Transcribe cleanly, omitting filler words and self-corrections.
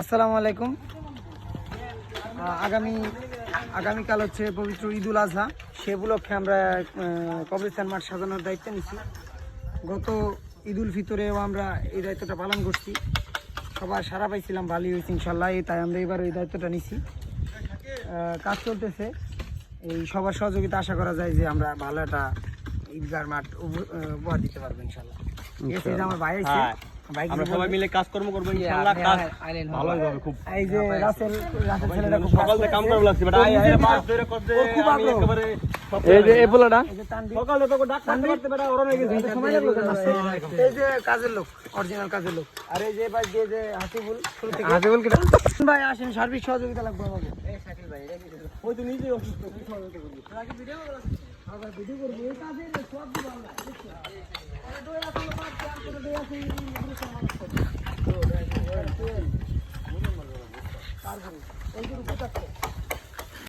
আসসালামু আলাইকুম। আগামীকাল হচ্ছে পবিত্র ঈদুল আজহা। সে উপলক্ষে আমরা কবরস্থান মাঠ সাজানোর দায়িত্ব নিচ্ছি। গত ঈদুল ফিতরেও আমরা এই দায়িত্বটা পালন করছি, সবার সারা পাইছিলাম, ভালোই হয়েছে ইনশাল্লাহ। তাই আমরা এবার এই দায়িত্বটা নিচ্ছি। কাজ চলতেছে, এই সবার সহযোগিতা আশা করা যায় যে আমরা ভালো একটা ঈদগার মাঠ উপহার দিতে পারবো ইনশাল্লাহ। আমার ভাই আছে, আমরা সবাই মিলে কাজকর্ম করব ইনশাআল্লাহ। কাজ ভালোই হবে খুব। এই যে রাসেল ছেলেটা খুব সকাল থেকে কাম করা লাগছে, বাট মাছ ধরে করতে খুব আমি আগ্রহ। একেবারে এই যে এই পোলাটা এই যে তানভীর, সকালে তো ডাক্তার করতে বেটা ওরা হয়ে গেছে, সময় লাগলো কেন আসতে? এই যে কাজের লোক, অরিজিনাল কাজের লোক। আর এই যে ভাই যে হাসিবুল, শুরু থেকে হাসিবুল কিটা ভাই আসেন, সার্বিক সহযোগিতা লাগবে আমাকে। এই শাকিল ভাই ওই তো নিজেই অসুস্থ, কি সহযোগিতা করবি? আগে ভিডিও করবো, এই কাজে সব দিব আমরা। আরে দই আসলে মাছ চান করে দই আছে, এই যে রূপে